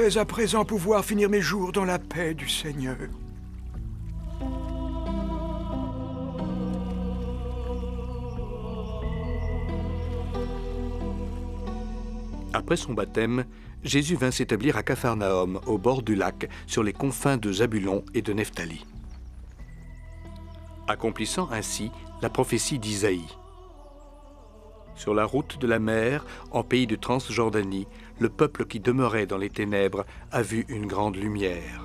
vais à présent pouvoir finir mes jours dans la paix du Seigneur. Après son baptême, Jésus vint s'établir à Capharnaüm, au bord du lac, sur les confins de Zabulon et de Nephtali, accomplissant ainsi la prophétie d'Isaïe. Sur la route de la mer, en pays de Transjordanie, le peuple qui demeurait dans les ténèbres a vu une grande lumière.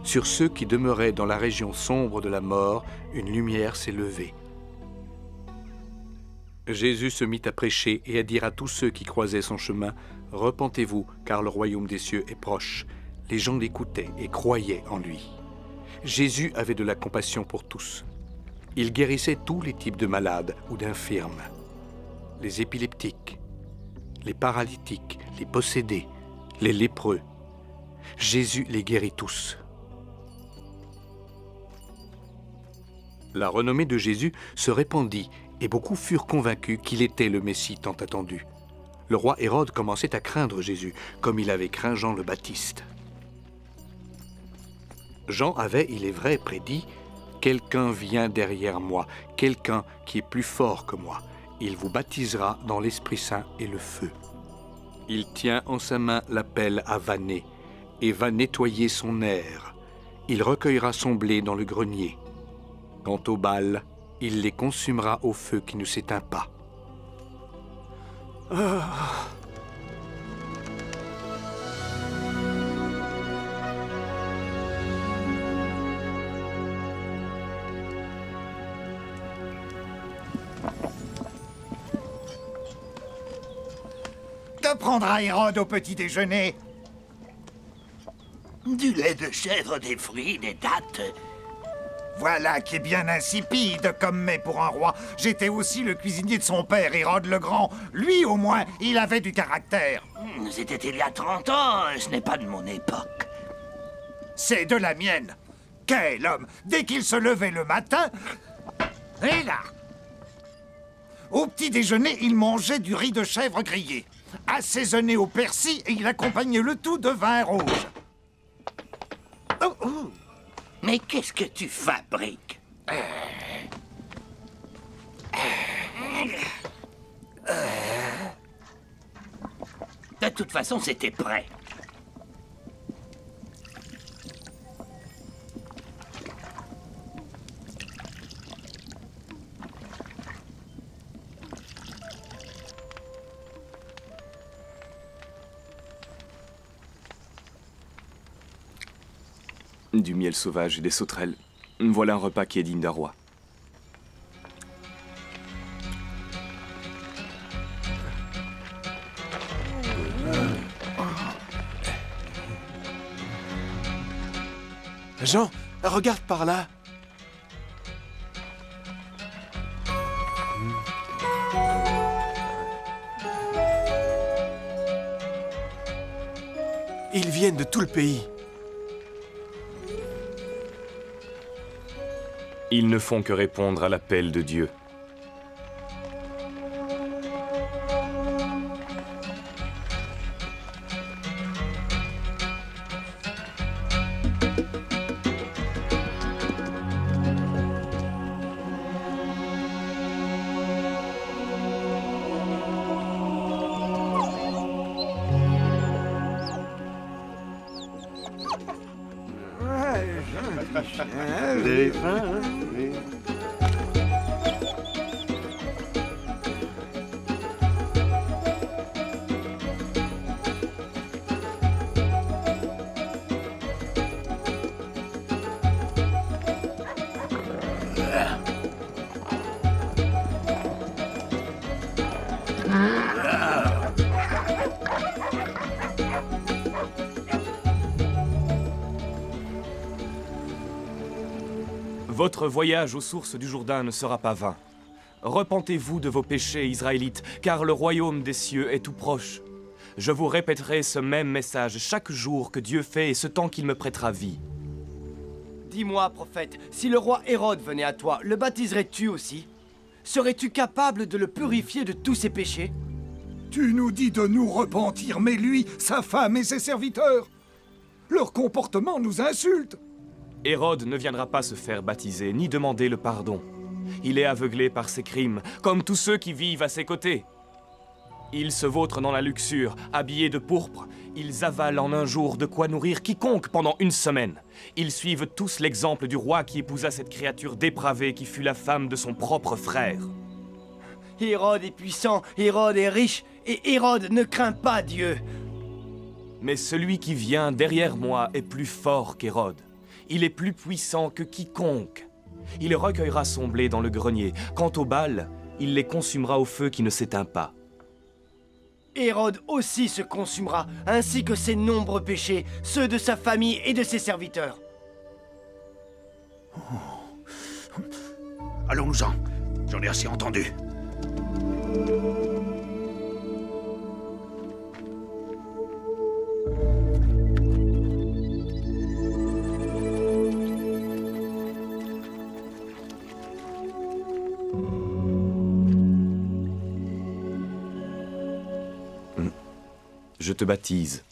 Sur ceux qui demeuraient dans la région sombre de la mort, une lumière s'est levée. Jésus se mit à prêcher et à dire à tous ceux qui croisaient son chemin, « Repentez-vous, car le royaume des cieux est proche. » Les gens l'écoutaient et croyaient en lui. Jésus avait de la compassion pour tous. Il guérissait tous les types de malades ou d'infirmes. Les épileptiques, les paralytiques, les possédés, les lépreux. Jésus les guérit tous. La renommée de Jésus se répandit et beaucoup furent convaincus qu'il était le Messie tant attendu. Le roi Hérode commençait à craindre Jésus, comme il avait craint Jean le Baptiste. Jean avait, il est vrai, prédit « Quelqu'un vient derrière moi, quelqu'un qui est plus fort que moi. Il vous baptisera dans l'Esprit Saint et le feu. Il tient en sa main la pelle à vanner et va nettoyer son aire. Il recueillera son blé dans le grenier. Quant aux balles, il les consumera au feu qui ne s'éteint pas. » Que prendra Hérode au petit déjeuner? Du lait de chèvre, des fruits, des dattes. Voilà qui est bien insipide comme mets pour un roi. J'étais aussi le cuisinier de son père, Hérode le Grand. Lui, au moins, il avait du caractère. C'était il y a 30 ans, ce n'est pas de mon époque. C'est de la mienne. Quel homme! Dès qu'il se levait le matin... Et là! Au petit déjeuner, il mangeait du riz de chèvre grillé, assaisonné au persil, et il accompagnait le tout de vin rouge. Mais qu'est-ce que tu fabriques? De toute façon, c'était prêt. Du miel sauvage et des sauterelles. Voilà un repas qui est digne d'un roi. Jean, regarde par là. Ils viennent de tout le pays. Ils ne font que répondre à l'appel de Dieu. Vous avez faim, hein? Oui. Votre voyage aux sources du Jourdain ne sera pas vain. Repentez-vous de vos péchés, Israélites, car le royaume des cieux est tout proche. Je vous répéterai ce même message chaque jour que Dieu fait et ce temps qu'il me prêtera vie. Dis-moi, prophète, si le roi Hérode venait à toi, le baptiserais-tu aussi? Serais-tu capable de le purifier de tous ses péchés? Tu nous dis de nous repentir, mais lui, sa femme et ses serviteurs, Leur comportement nous insulte. Hérode ne viendra pas se faire baptiser, ni demander le pardon. Il est aveuglé par ses crimes, comme tous ceux qui vivent à ses côtés. Ils se vautrent dans la luxure, habillés de pourpre. Ils avalent en un jour de quoi nourrir quiconque pendant une semaine. Ils suivent tous l'exemple du roi qui épousa cette créature dépravée qui fut la femme de son propre frère. Hérode est puissant, Hérode est riche, et Hérode ne craint pas Dieu. Mais celui qui vient derrière moi est plus fort qu'Hérode. Il est plus puissant que quiconque. Il recueillera son blé dans le grenier. Quant aux balles, il les consumera au feu qui ne s'éteint pas. Hérode aussi se consumera, ainsi que ses nombreux péchés, ceux de sa famille et de ses serviteurs. Allons-nous-en. J'en ai assez entendu. Je te baptise.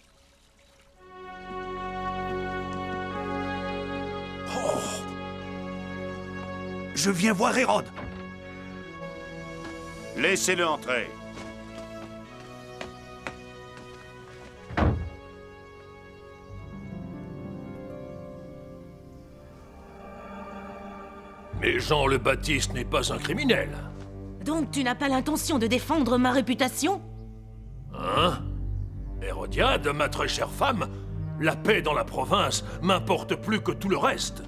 Je viens voir Hérode. Laissez-le entrer. Mais Jean le Baptiste n'est pas un criminel. Donc tu n'as pas l'intention de défendre ma réputation? Hein? Hérodiade, ma très chère femme, la paix dans la province m'importe plus que tout le reste.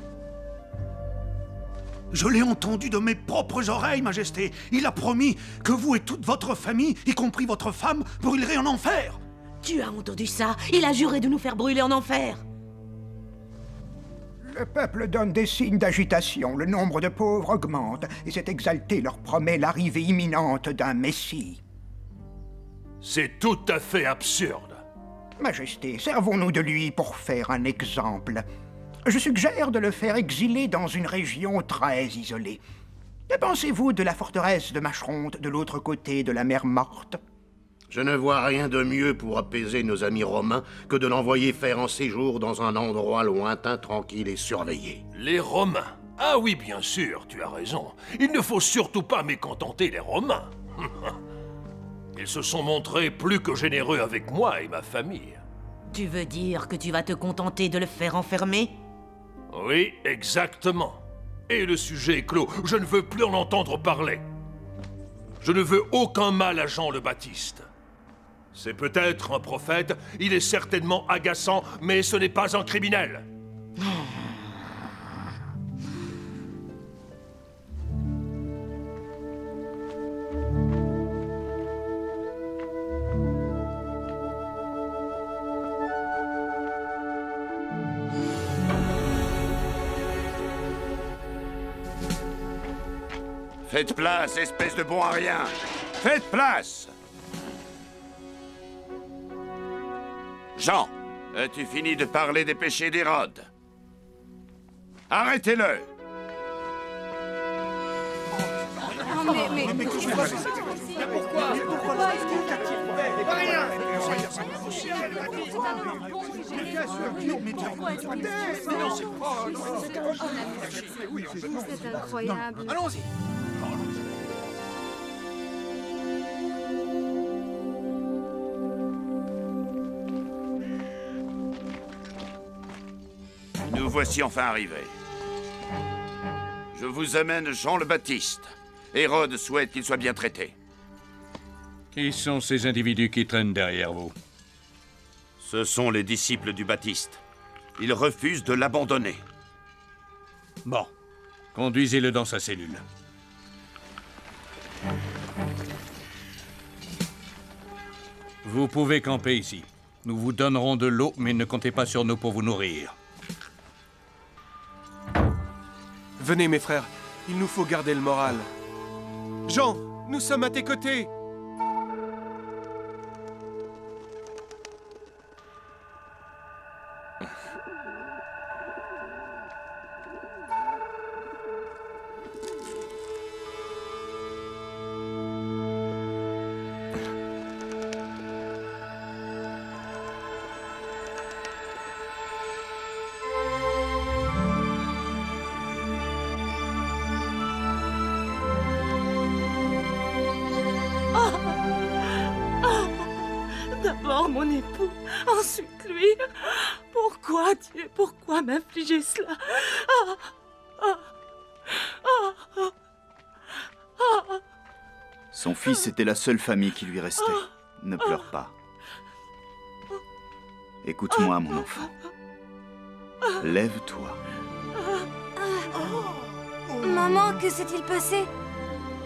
Je l'ai entendu de mes propres oreilles, Majesté. Il a promis que vous et toute votre famille, y compris votre femme, brûlerez en enfer. Tu as entendu ça? Il a juré de nous faire brûler en enfer. Le peuple donne des signes d'agitation, le nombre de pauvres augmente, et cet exalté leur promet l'arrivée imminente d'un Messie. C'est tout à fait absurde. Majesté, servons-nous de lui pour faire un exemple. Je suggère de le faire exiler dans une région très isolée. Que pensez-vous de la forteresse de Macheronte, de l'autre côté de la mer Morte? Je ne vois rien de mieux pour apaiser nos amis romains que de l'envoyer faire un séjour dans un endroit lointain, tranquille et surveillé. Les Romains. Ah oui, bien sûr, tu as raison. Il ne faut surtout pas mécontenter les Romains. Ils se sont montrés plus que généreux avec moi et ma famille. Tu veux dire que tu vas te contenter de le faire enfermer? Oui, exactement. Et le sujet est clos. Je ne veux plus en entendre parler. Je ne veux aucun mal à Jean le Baptiste. C'est peut-être un prophète, il est certainement agaçant, mais ce n'est pas un criminel. Faites place, espèce de bon à rien! Faites place! Jean, as-tu fini de parler des péchés d'Hérode? Arrêtez-le! Mais pourquoi C'est incroyable. Allons-y. Nous voici enfin arrivés. Je vous amène Jean le Baptiste. Hérode souhaite qu'il soit bien traité. Qui sont ces individus qui traînent derrière vous? Ce sont les disciples du Baptiste. Ils refusent de l'abandonner. Bon, conduisez-le dans sa cellule. Vous pouvez camper ici. Nous vous donnerons de l'eau, mais ne comptez pas sur nous pour vous nourrir. Venez, mes frères, il nous faut garder le moral. Jean, nous sommes à tes côtés. D'abord mon époux, ensuite lui. Pourquoi, Dieu, pourquoi m'infliger cela? Son fils était la seule famille qui lui restait. Ne pleure pas. Écoute-moi, mon enfant. Lève-toi. Maman, que s'est-il passé?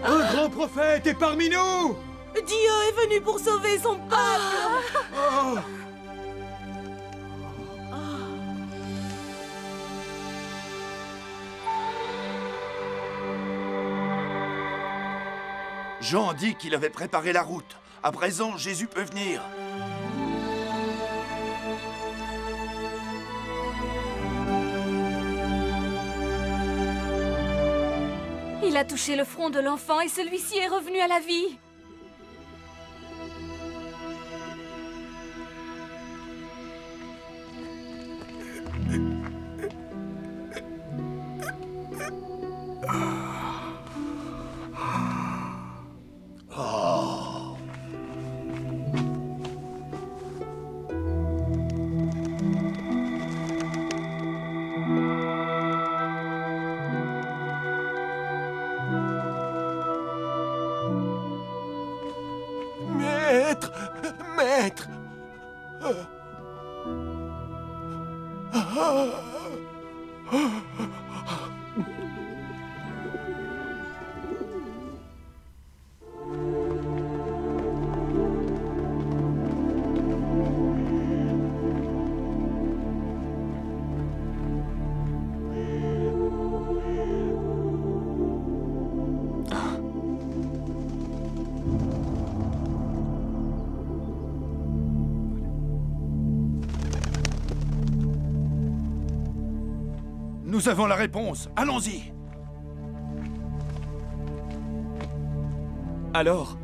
Un grand prophète est parmi nous! Dieu est venu pour sauver son peuple. Jean dit qu'il avait préparé la route. À présent, Jésus peut venir. Il a touché le front de l'enfant et celui-ci est revenu à la vie. Maître! Maître! Nous avons la réponse. Allons-y. Alors,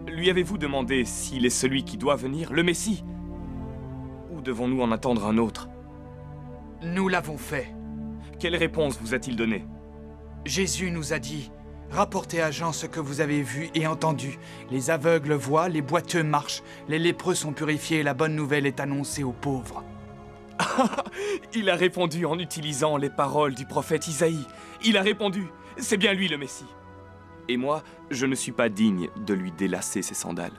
lui avez-vous demandé s'il est celui qui doit venir, le Messie? Ou devons-nous en attendre un autre? Nous l'avons fait. Quelle réponse vous a-t-il donnée? Jésus nous a dit, rapportez à Jean ce que vous avez vu et entendu. Les aveugles voient, les boiteux marchent, les lépreux sont purifiés et la bonne nouvelle est annoncée aux pauvres. Il a répondu en utilisant les paroles du prophète Isaïe. Il a répondu, c'est bien lui le Messie. Et moi, je ne suis pas digne de lui délacer ses sandales.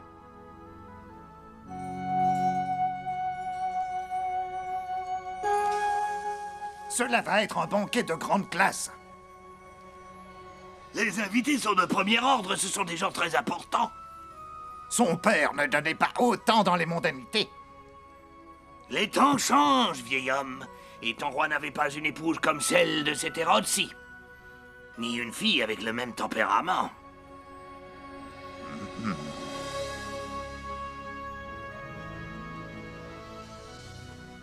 Cela va être un banquet de grande classe. Les invités sont de premier ordre, ce sont des gens très importants. Son père ne donnait pas autant dans les mondanités. Les temps changent, vieil homme. Et ton roi n'avait pas une épouse comme celle de cet Hérode-ci. Ni une fille avec le même tempérament.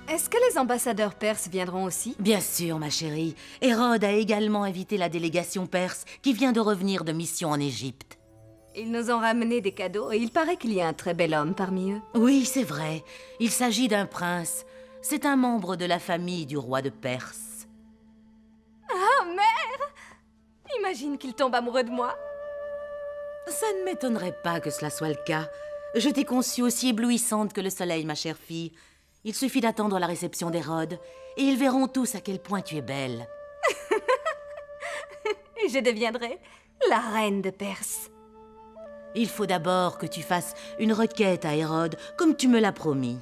Est-ce que les ambassadeurs perses viendront aussi? Bien sûr, ma chérie. Hérode a également invité la délégation perse qui vient de revenir de mission en Égypte. Ils nous ont ramené des cadeaux et il paraît qu'il y a un très bel homme parmi eux. Oui, c'est vrai. Il s'agit d'un prince. C'est un membre de la famille du roi de Perse. Ah, mère! Imagine qu'il tombe amoureux de moi. Ça ne m'étonnerait pas que cela soit le cas. Je t'ai conçue aussi éblouissante que le soleil, ma chère fille. Il suffit d'attendre la réception d'Hérode, et ils verront tous à quel point tu es belle. Et je deviendrai la reine de Perse. Il faut d'abord que tu fasses une requête à Hérode, comme tu me l'as promis.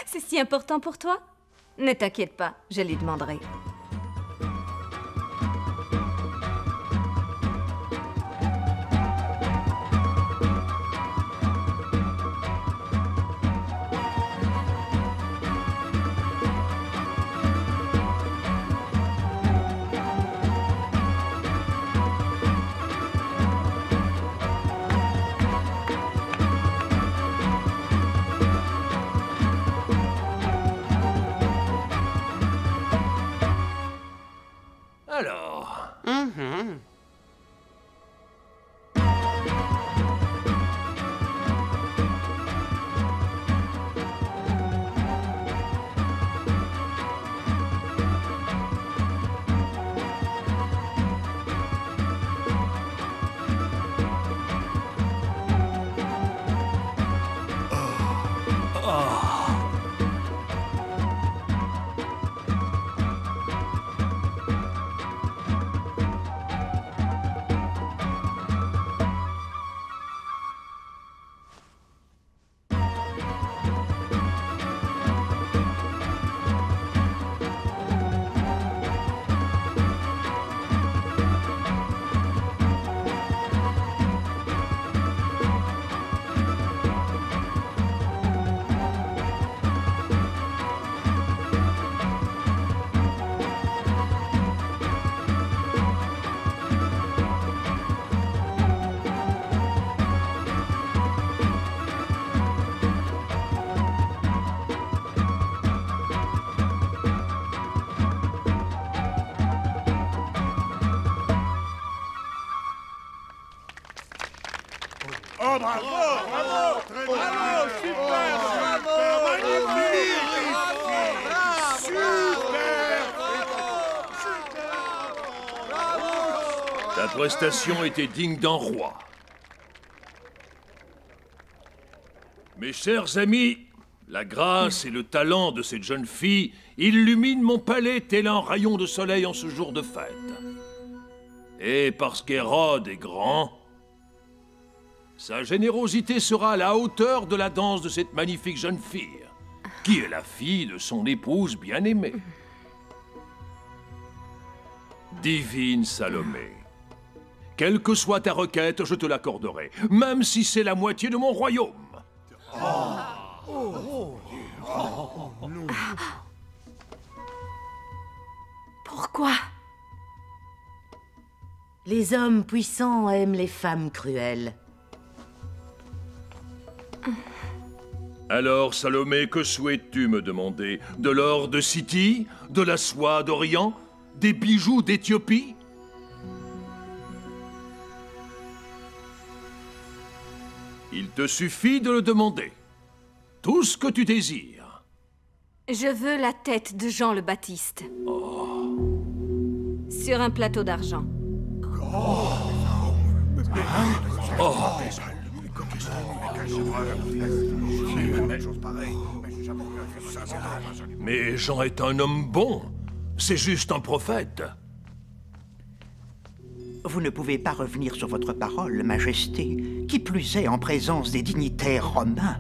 C'est si important pour toi? Ne t'inquiète pas, je lui demanderai. bravo, bravo, bravo, super, Ta prestation était digne d'un roi. Mes chers amis, la grâce et le talent de cette jeune fille illuminent mon palais tel un rayon de soleil en ce jour de fête. Et parce qu'Hérode est grand, sa générosité sera à la hauteur de la danse de cette magnifique jeune fille, qui est la fille de son épouse bien-aimée. Divine Salomé, quelle que soit ta requête, je te l'accorderai, même si c'est la moitié de mon royaume. Pourquoi? Les hommes puissants aiment les femmes cruelles. Alors, Salomé, que souhaites-tu me demander? De l'or de Scythie? De la soie d'Orient? Des bijoux d'Éthiopie? Il te suffit de le demander. Tout ce que tu désires. Je veux la tête de Jean le Baptiste. Sur un plateau d'argent. Mais Jean est un homme bon. C'est juste un prophète. Vous ne pouvez pas revenir sur votre parole, Majesté, qui plus est en présence des dignitaires romains.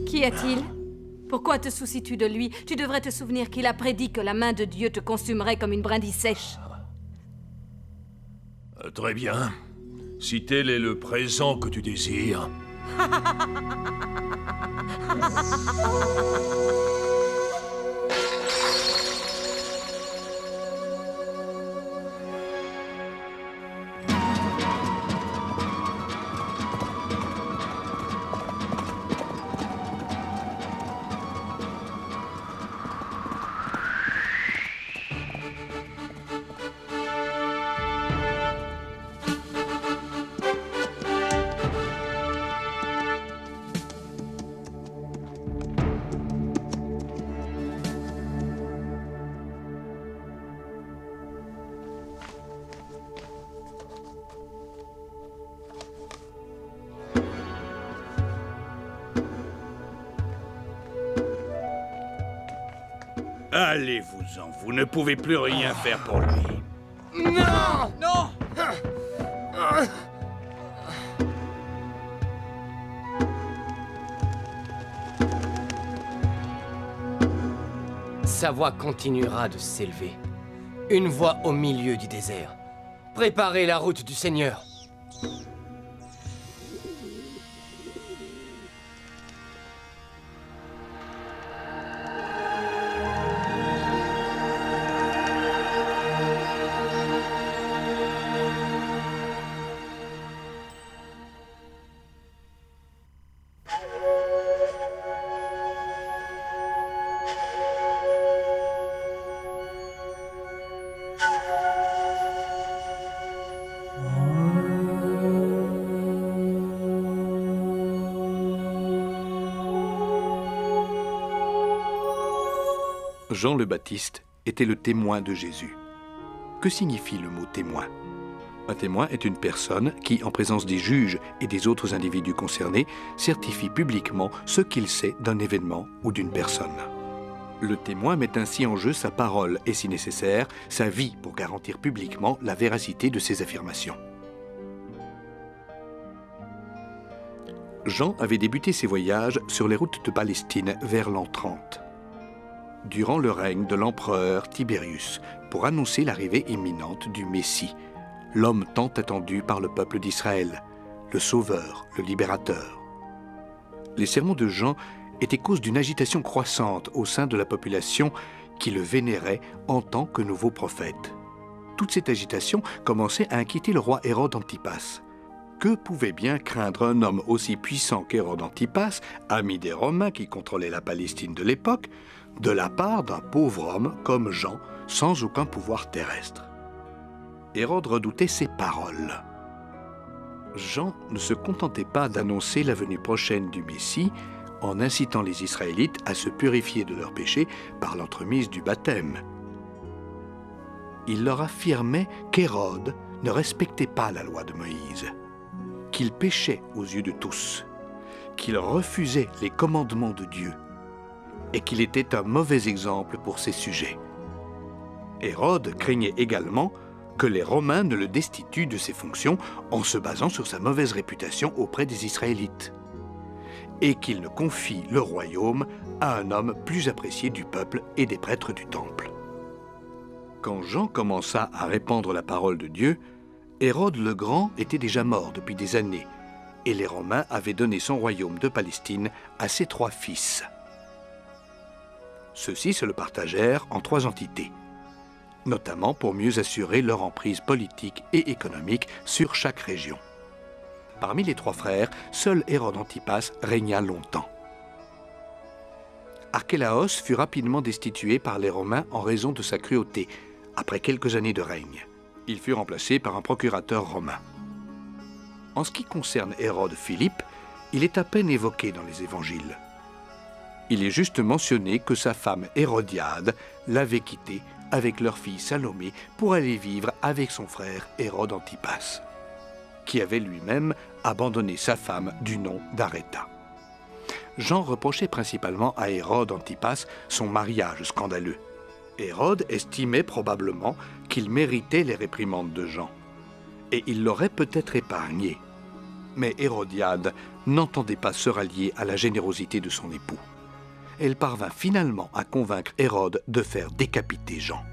Qui est-il? Pourquoi te soucies-tu de lui? Tu devrais te souvenir qu'il a prédit que la main de Dieu te consumerait comme une brindille sèche. Très bien. Si tel est le présent que tu désires... Allez-vous-en, vous ne pouvez plus rien faire pour lui. Non! Non! Sa voix continuera de s'élever. Une voix au milieu du désert. Préparez la route du Seigneur. Jean le Baptiste était le témoin de Jésus. Que signifie le mot témoin? Un témoin est une personne qui, en présence des juges et des autres individus concernés, certifie publiquement ce qu'il sait d'un événement ou d'une personne. Le témoin met ainsi en jeu sa parole et, si nécessaire, sa vie pour garantir publiquement la véracité de ses affirmations. Jean avait débuté ses voyages sur les routes de Palestine vers l'an 30. Durant le règne de l'empereur Tibérius, pour annoncer l'arrivée imminente du Messie, l'homme tant attendu par le peuple d'Israël, le Sauveur, le Libérateur. Les sermons de Jean étaient cause d'une agitation croissante au sein de la population qui le vénérait en tant que nouveau prophète. Toute cette agitation commençait à inquiéter le roi Hérode Antipas. Que pouvait bien craindre un homme aussi puissant qu'Hérode Antipas, ami des Romains qui contrôlaient la Palestine de l'époque, de la part d'un pauvre homme comme Jean, sans aucun pouvoir terrestre? Hérode redoutait ces paroles. Jean ne se contentait pas d'annoncer la venue prochaine du Messie en incitant les Israélites à se purifier de leurs péchés par l'entremise du baptême. Il leur affirmait qu'Hérode ne respectait pas la loi de Moïse, qu'il péchait aux yeux de tous, qu'il refusait les commandements de Dieu et qu'il était un mauvais exemple pour ses sujets. Hérode craignait également que les Romains ne le destituent de ses fonctions en se basant sur sa mauvaise réputation auprès des Israélites, et qu'il ne confie le royaume à un homme plus apprécié du peuple et des prêtres du temple. Quand Jean commença à répandre la parole de Dieu, Hérode le Grand était déjà mort depuis des années, et les Romains avaient donné son royaume de Palestine à ses 3 fils. Ceux-ci se le partagèrent en 3 entités, notamment pour mieux assurer leur emprise politique et économique sur chaque région. Parmi les 3 frères, seul Hérode Antipas régna longtemps. Archélaos fut rapidement destitué par les Romains en raison de sa cruauté, après quelques années de règne. Il fut remplacé par un procurateur romain. En ce qui concerne Hérode Philippe, il est à peine évoqué dans les évangiles. Il est juste mentionné que sa femme Hérodiade l'avait quitté avec leur fille Salomé pour aller vivre avec son frère Hérode Antipas, qui avait lui-même abandonné sa femme du nom d'Aréta. Jean reprochait principalement à Hérode Antipas son mariage scandaleux. Hérode estimait probablement qu'il méritait les réprimandes de Jean, et il l'aurait peut-être épargné. Mais Hérodiade n'entendait pas se rallier à la générosité de son époux. Elle parvint finalement à convaincre Hérode de faire décapiter Jean.